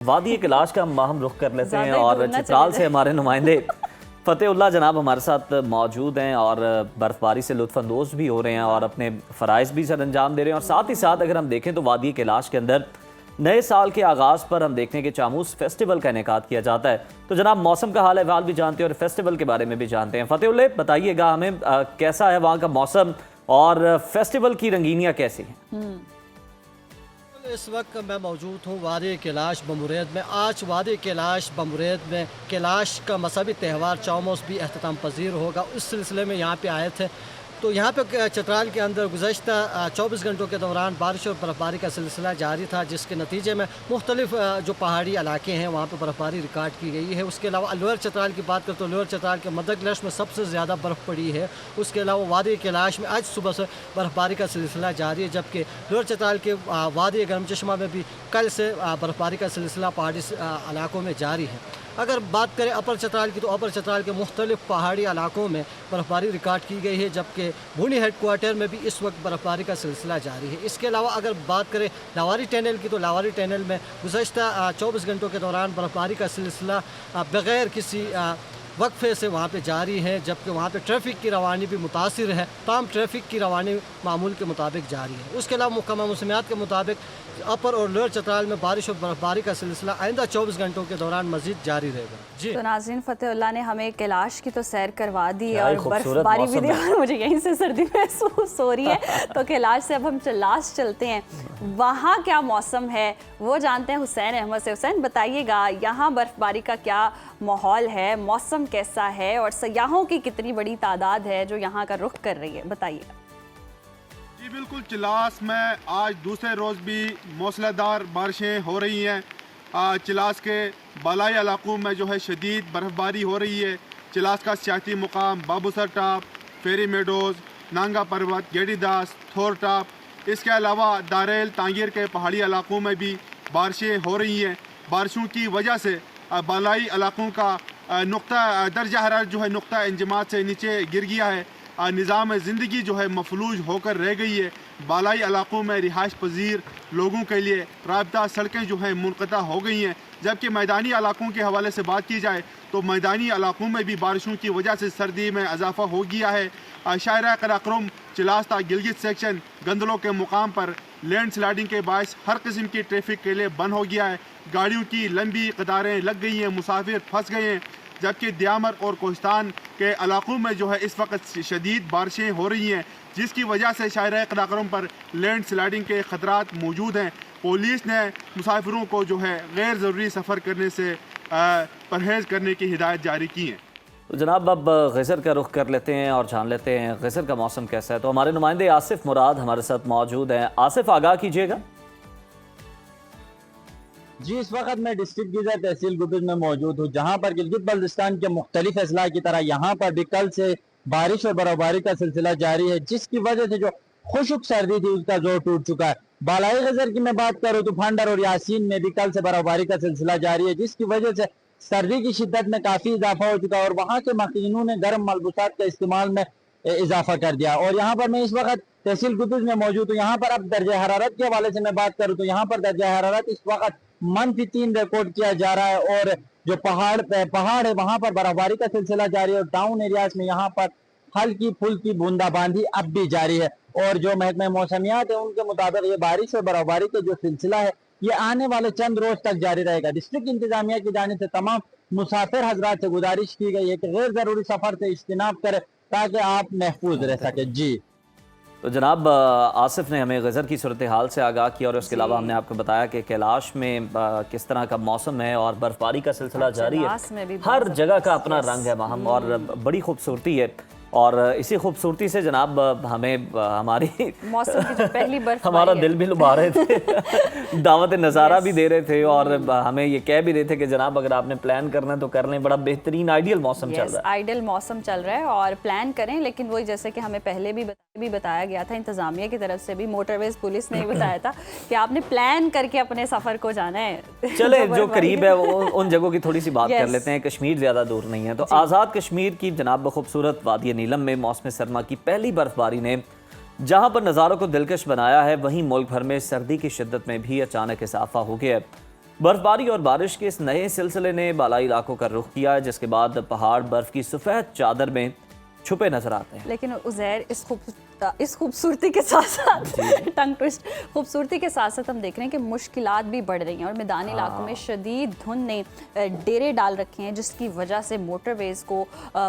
वादी कैलाश का हम रुख कर लेते हैं और चित्राल से हमारे नुमाइंदे फतेहुल्लाह जनाब हमारे साथ मौजूद हैं और बर्फ़बारी से लुत्फ़अंदोज़ भी हो रहे हैं और अपने फ़राइज़ भी सर अंजाम दे रहे हैं। और साथ ही साथ अगर हम देखें तो वादी कैलाश के अंदर नए साल के आगाज़ पर हम देखते हैं कि चामूस फेस्टिवल का इनेकाद किया जाता है। तो जनाब मौसम का हाल अहवाल भी जानते हैं और फेस्टिवल के बारे में भी जानते हैं। फतेहुल्लाह बताइएगा हमें कैसा है वहाँ का मौसम और फेस्टिवल की रंगीनियाँ कैसी हैं? इस वक्त मैं मौजूद हूँ वादी कैलाश बमुरैद में। आज वादी कैलाश बमुरैद में कैलाश का मजहबी त्यौहार चामूस भी अख्ताम पजीर होगा। उस सिलसिले में यहाँ पे आए थे। तो यहाँ पे चित्राल के अंदर गुज़श्ता 24 घंटों के दौरान बारिश और बर्फ़बारी का सिलसिला जारी था, जिसके नतीजे में मुख्तलिफ जो पहाड़ी इलाके हैं वहाँ पे बर्फ़बारी रिकॉर्ड की गई है। उसके अलावा लोअर चित्राल की बात करें तो लोअर चित्राल के मदगलश में सबसे ज़्यादा बर्फ़ पड़ी है। उसके अलावा वादी कैलाश में आज सुबह से बर्फ़बारी का सिलसिला जारी है, जबकि लोअर चित्राल के वादी गर्म चश्मा में भी कल से बर्फ़बारी का सिलसिला पहाड़ी इलाकों में जारी है। अगर बात करें अपर चित्राल की तो अपर चित्राल के मुख्तलिफ पहाड़ी इलाकों में बर्फ़बारी रिकॉर्ड की गई है, जबकि भूनी हेडक्वार्टर में भी इस वक्त बर्फ़बारी का सिलसिला जारी है। इसके अलावा अगर बात करें लावारी टनल की तो लावारी टनल में गुज़श्ता 24 घंटों के दौरान बर्फ़बारी का सिलसिला बग़ैर किसी वक्फे से वहाँ पे जारी है, जबकि वहाँ पे ट्रैफिक की रवानी भी मुतासिर है। तमाम ट्रैफिक की रवानी मामूल के मुताबिक जारी है। उसके अलावा मुहकमा मौसमियात के मुताबिक अपर और लोअर चित्राल में बारिश और बर्फबारी का सिलसिला आइंदा 24 घंटों के दौरान मजीद जारी रहेगा। जी तो नाज़रीन, फतेहुल्लाह ने हमें कैलाश की तो सैर करवा दी और बर्फबारी भी दी और मुझे यहीं से सर्दी महसूस हो रही है। तो कैलाश से अब हम लास्ट चलते हैं, वहाँ क्या मौसम है वो जानते हैं हुसैन अहमद से। हुसैन बताइएगा, यहाँ बर्फबारी का क्या माहौल है, मौसम कैसा है और सयाहों की कितनी बड़ी तादाद है जो यहाँ का रुख कर रही है, बताइएगा। जी बिल्कुल, चिलास में आज दूसरे रोज़ भी मौसलाधार बारिशें हो रही हैं। चिलास के बालाई इलाकों में जो है शदीद बर्फ़बारी हो रही है। चिलास का सियाती मुकाम बाबूसर टॉप, फेरी मेडोज़, नांगा पर्वत, गेडीदास, थोर टॉप, इसके अलावा दारेल तांगीर के पहाड़ी इलाकों में भी बारिशें हो रही हैं। बारिशों की वजह से बालाई इलाकों का नुक्ता दर्जा हरारत जो है नुक्ता इंजमात से नीचे गिर गया है। निज़ाम ज़िंदगी जो है मफलूज होकर रह गई है। बालाई इलाकों में रिहाइश पजीर लोगों के लिए राब्ता सड़कें जो हैं मुनक़ता हो गई हैं। जबकि मैदानी इलाकों के हवाले से बात की जाए तो मैदानी इलाकों में भी बारिशों की वजह से सर्दी में इजाफा हो गया है। शायरा कराक्रम चिलास्ता गिलगित सेक्शन गंदलों के मुकाम पर लैंड स्लाइडिंग के बायस हर किस्म की ट्रैफिक के लिए बंद हो गया है। गाड़ियों की लंबी कतारें लग गई हैं, मुसाफिर फंस गए हैं। जबकि दियामर और कोहिस्तान के इलाकों में जो है इस वक्त शदीद बारिशें हो रही हैं, जिसकी वजह से शायरा कराक्रम पर लैंड स्लाइडिंग के ख़तरात मौजूद हैं। पुलिस ने मुसाफिरों को जो है गैर ज़रूरी सफ़र करने से परहेज़ करने की हिदायत जारी की है। तो जनाब अब गज़र का रुख कर लेते हैं और जान लेते हैं गज़र का मौसम कैसा है। तो हमारे नुमाइंदे आसिफ मुराद हमारे साथ मौजूद हैं। आसिफ, आगाह कीजिएगा। जी, इस वक्त मैं डिस्ट्रिक्ट गीज़र तहसील गुबिल में मौजूद हूँ, जहाँ पर गिलगित बल्तिस्तान के मुख्तलिफ अजला की तरह यहाँ पर भी कल से बारिश और बर्फबारी का सिलसिला जारी है, जिसकी वजह से जो खुशक सर्दी थी उसका जोर टूट चुका है। बालाई गज़र की मैं बात करूँ तो फंडर और यासीन में भी कल से बर्फबारी का सिलसिला जारी है, जिसकी वजह से सर्दी की शिद्दत में काफ़ी इजाफा हो चुका है और वहाँ के मकीनों ने गर्म मलबूसात के इस्तेमाल में इजाफा कर दिया। और यहाँ पर मैं इस वक्त तहसील गुबिल में मौजूद हूँ। यहाँ पर अब दर्जा हरारत के हवाले से मैं बात करूँ तो यहाँ पर दर्जा हरारत इस वक्त -3 रिकॉर्ड किया जा रहा है और जो पहाड़ है वहां पर बर्फबारी का सिलसिला जारी है और टाउन एरियाज में यहाँ पर हल्की फुल्की बूंदाबांदी अब भी जारी है। और जो महकमा मौसमियात है उनके मुताबिक ये बारिश और बर्फबारी का जो सिलसिला है ये आने वाले चंद रोज तक जारी रहेगा। डिस्ट्रिक्ट इंतजामिया की जानिब से तमाम मुसाफिर हजरात से गुजारिश की गई है कि गैर जरूरी सफर से इज्तिनाब करें ताकि आप महफूज रह सके। जी तो जनाब आसिफ ने हमें गज़र की सूरत हाल से आगाह किया और उसके अलावा हमने आपको बताया कि कैलाश में किस तरह का मौसम है और बर्फबारी का सिलसिला जारी है। हर जगह का अपना रंग है वहाँ और बड़ी खूबसूरती है। और इसी खूबसूरती से जनाब हमें हमारी मौसम की जो पहली बर्फ हमारा दिल भी लुभा रहे थे, दावत नज़ारा भी दे रहे थे और हमें ये कह भी रहे थे कि जनाब अगर आपने प्लान करना है तो कर लें। बड़ा बेहतरीन आइडियल मौसम चल रहा है। आइडियल मौसम चल रहा है और प्लान करें, लेकिन वही जैसे कि हमें पहले भी बताया गया था, इंतजामिया की तरफ से भी, मोटरवेज पुलिस ने बताया था कि आपने प्लान करके अपने सफ़र को जाना है। चले जो करीब है उन जगहों की थोड़ी सी बात कर लेते हैं। कश्मीर ज़्यादा दूर नहीं है। तो आज़ाद कश्मीर की जनाब खूबसूरत वादी नीलम में मौसम सरमा की पहली बर्फबारी ने जहां पर नज़ारों को दिलकश बनाया है, वहीं मुल्क भर में सर्दी की शिद्दत में भी अचानक इजाफा हो गया है। बर्फबारी और बारिश के इस नए सिलसिले ने बालाई इलाकों का रुख किया है, जिसके बाद पहाड़ बर्फ की सफ़ेद चादर में छुपे नजर आते हैं। लेकिन उज़ैर, इस खूबसूरती के साथ साथ टंग ट्विस्ट, खूबसूरती के साथ साथ हम देख रहे हैं कि मुश्किलात भी बढ़ रही हैं और मैदानी इलाकों में शदीद धुंध ने डेरे डाल रखे हैं, जिसकी वजह से मोटरवेज़ को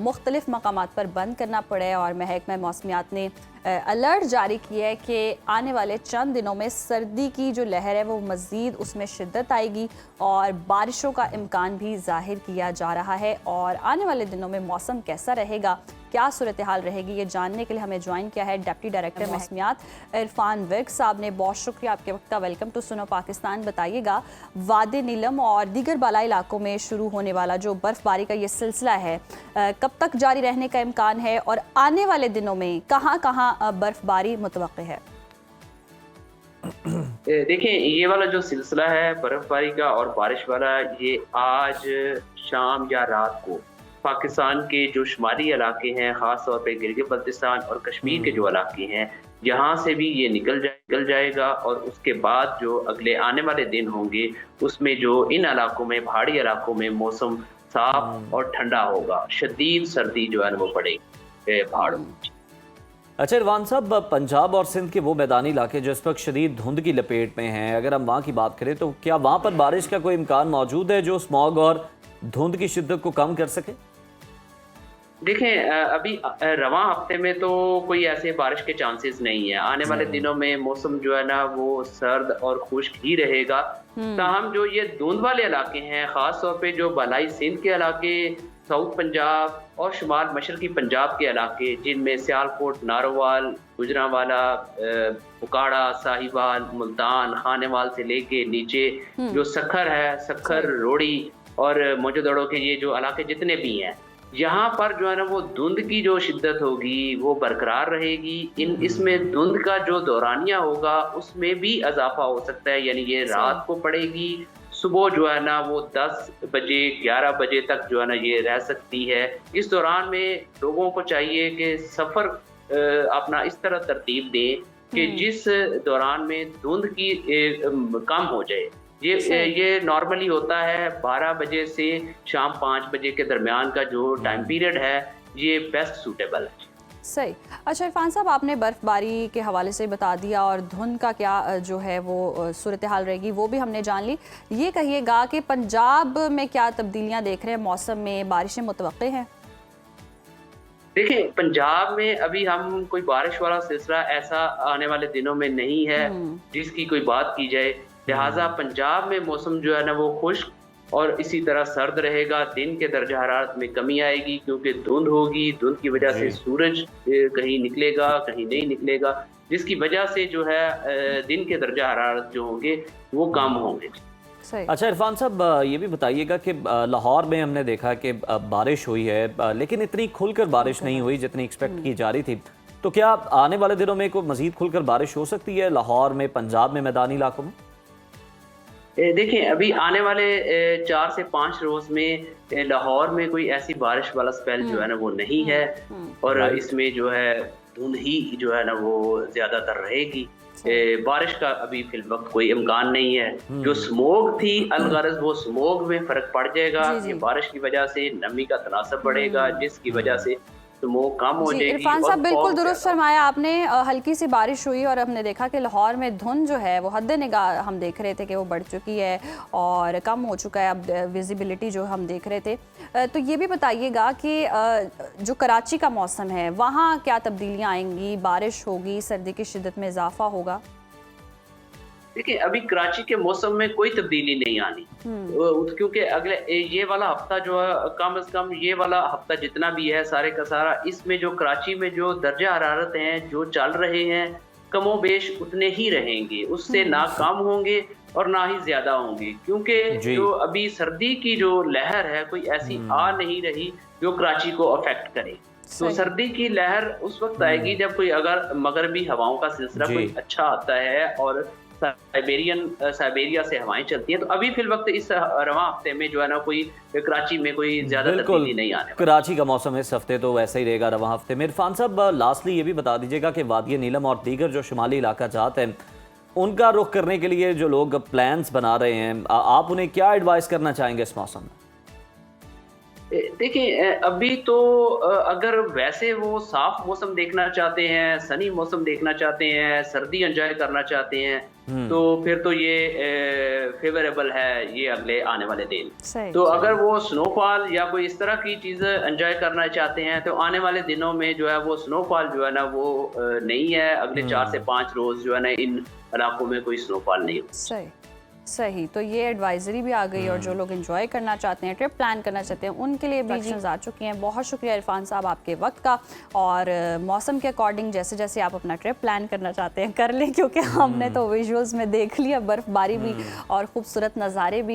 मुख्तलिफ मकामात पर बंद करना पड़े। और महकमा मौसमियात ने अलर्ट जारी किया है कि आने वाले चंद दिनों में सर्दी की जो लहर है वो मज़ीद उसमें शिद्दत आएगी और बारिशों का इम्कान भी जाहिर किया जा रहा है। और आने वाले दिनों में मौसम कैसा रहेगा, क्या सूरत हाल रहेगी, ये जानने के लिए हमें ज्वाइन किया है डिप्टी डायरेक्टर मौसमियात इरफान विर्क साहब ने। बहुत शुक्रिया आपके वक्त का। वेलकम टू सुनो पाकिस्तान। बताइएगा, वादी नीलम और दीगर बालाई इलाकों में शुरू होने वाला जो बर्फबारी का ये सिलसिला है कब तक जारी रहने का इम्कान है और आने वाले दिनों में कहाँ कहाँ बर्फबारी मुतवक्के है? देखिए, ये वाला जो सिलसिला है बर्फबारी का और बारिश वाला, ये आज शाम या रात को पाकिस्तान के जो शुमाली इलाके हैं, ख़ास तौर पे गिलगित बल्तिस्तान और कश्मीर के जो इलाके हैं, यहाँ से भी ये निकल जाएगा। और उसके बाद जो अगले आने वाले दिन होंगे उसमें जो इन इलाकों में, पहाड़ी इलाकों में मौसम साफ और ठंडा होगा। शदीद सर्दी जो है वो पड़ेगी पहाड़ों में। अच्छा इरफान साहब, पंजाब और सिंध के वो मैदानी इलाके जो इस वक्त शदीद धुंध की लपेट में हैं, अगर हम वहाँ की बात करें तो क्या वहाँ पर बारिश का कोई इम्कान मौजूद है जो स्मॉग और धुंध की शिद्दत को कम कर सके? देखें, अभी रवां हफ्ते में तो कोई ऐसे बारिश के चांसेस नहीं है। आने वाले दिनों में मौसम जो है ना वो सर्द और खुश्क ही रहेगा। ताहम जो ये धुंध वाले इलाके हैं, ख़ास तौर पे जो बालाई सिंध के इलाके, साउथ पंजाब और शुमाल मशरकी पंजाब के इलाके, जिनमें सियालकोट, नारोवाल, गुजरांवाला, उकाड़ा, साहिवाल, मुल्तान, खानेवाल से लेके नीचे जो सखर है, सखर, रोड़ी और मौजूदड़ों के ये जो इलाके जितने भी हैं, यहाँ पर जो है ना वो धुंध की जो शिद्दत होगी वो बरकरार रहेगी। इसमें धुंध का जो दौरानिया होगा उसमें भी इजाफा हो सकता है, यानी ये रात को पड़ेगी, सुबह जो है ना वो 10 बजे 11 बजे तक जो है ना ये रह सकती है। इस दौरान में लोगों को चाहिए कि सफ़र अपना इस तरह तरतीब दें कि जिस दौरान में धुंध की कम हो जाए। ये नॉर्मली होता है 12 बजे से शाम 5 बजे के दरमियान का जो टाइम पीरियड है, ये बेस्ट सूटेबल है। सही। अच्छा इरफान साहब, आपने बर्फबारी के हवाले से बता दिया और धुंध का क्या जो है वो सूरत हाल रहेगी वो भी हमने जान ली। ये कहिएगा कि पंजाब में क्या तब्दीलियां देख रहे हैं, मौसम में बारिशें मुतवक्के हैं? देखिए, पंजाब में अभी हम कोई बारिश वाला सिलसिला ऐसा आने वाले दिनों में नहीं है जिसकी कोई बात की जाए। लिहाजा पंजाब में मौसम जो है ना वो खुश्क और इसी तरह सर्द रहेगा। दिन के दर्जा हरारत में कमी आएगी क्योंकि धुंध होगी। धुंध की वजह से सूरज कहीं निकलेगा, कहीं नहीं निकलेगा, जिसकी वजह से जो है दिन के दर्जा हरारत जो होंगे वो कम होंगे। अच्छा इरफान साहब, ये भी बताइएगा कि लाहौर में हमने देखा कि बारिश हुई है, लेकिन इतनी खुलकर बारिश नहीं हुई जितनी एक्सपेक्ट की जा रही थी। तो क्या आने वाले दिनों में कोई मजीद खुलकर बारिश हो सकती है लाहौर में, पंजाब में, मैदानी इलाकों में? देखिए, अभी आने वाले 4 से 5 रोज में लाहौर में कोई ऐसी बारिश वाला स्पेल जो है ना वो नहीं है और इसमें जो है धुंध ही जो है ना वो ज्यादातर रहेगी। बारिश का अभी फिल वक्त कोई इम्कान नहीं है। जो स्मोग थी अलगरज, वो स्मोग में फर्क पड़ जाएगा। ये बारिश की वजह से नमी का तनासब बढ़ेगा, जिसकी वजह से स्मोग कम हो जाएगी। इरफान साहब, बिल्कुल दुरुस्त फरमाया आपने। हल्की सी बारिश हुई और हमने देखा कि लाहौर में धुंध जो है वो हद निगाह हम देख रहे थे कि वो बढ़ चुकी है और कम हो चुका है अब विजिबिलिटी जो हम देख रहे थे। तो ये भी बताइएगा कि जो कराची का मौसम है वहाँ क्या तब्दीलियाँ आएंगी, बारिश होगी, सर्दी की शिद्दत में इजाफा होगा? देखिए, अभी कराची के मौसम में कोई तब्दीली नहीं आनी क्योंकि अगले ये वाला हफ्ता जो है, कम से कम ये वाला हफ्ता जितना भी है सारे का सारा, इसमें जो कराची में जो दर्जा हरारत हैं जो चल रहे हैं कमो बेश उतने ही रहेंगे, उससे ना कम होंगे और ना ही ज्यादा होंगे। क्योंकि जो अभी सर्दी की जो लहर है कोई ऐसी आ नहीं रही जो कराची को अफेक्ट करे। तो सर्दी की लहर उस वक्त आएगी जब कोई अगर मगरबी हवाओं का सिलसिला कोई अच्छा आता है और साइबेरिया से हवाएं चलती हैं। तो अभी फिल वक्त इस रवां हफ्ते में जो है ना कोई कराची में कोई ज्यादा तब्दीली नहीं आने। कराची का मौसम इस हफ्ते तो वैसा ही रहेगा रवां हफ्ते में। इरफान साहब, लास्टली ये भी बता दीजिएगा कि वादी नीलम और दीगर जो शुमाली इलाका जात हैं उनका रुख करने के लिए जो लोग प्लान्स बना रहे हैं, आप उन्हें क्या एडवाइस करना चाहेंगे इस मौसम में? देखिए अभी तो अगर वैसे वो साफ मौसम देखना चाहते हैं, सनी मौसम देखना चाहते हैं, सर्दी एंजॉय करना चाहते हैं, तो फिर तो ये फेवरेबल है ये अगले आने वाले दिन। तो अगर वो स्नोफॉल या कोई इस तरह की चीज़ एंजॉय करना चाहते हैं तो आने वाले दिनों में जो है वो स्नोफॉल जो है ना वो नहीं है। अगले 4 से 5 रोज जो है ना इन इलाकों में कोई स्नोफॉल नहीं हो। सही, तो ये एडवाइजरी भी आ गई और जो लोग एंजॉय करना चाहते हैं, ट्रिप प्लान करना चाहते हैं, उनके लिए भी इंस्ट्रक्शंस आ चुकी हैं। बहुत शुक्रिया इरफान साहब आपके वक्त का, और मौसम के अकॉर्डिंग जैसे जैसे आप अपना ट्रिप प्लान करना चाहते हैं कर लें, क्योंकि हमने तो विजुअल्स में देख लिया बर्फबारी भी और खूबसूरत नज़ारे भी।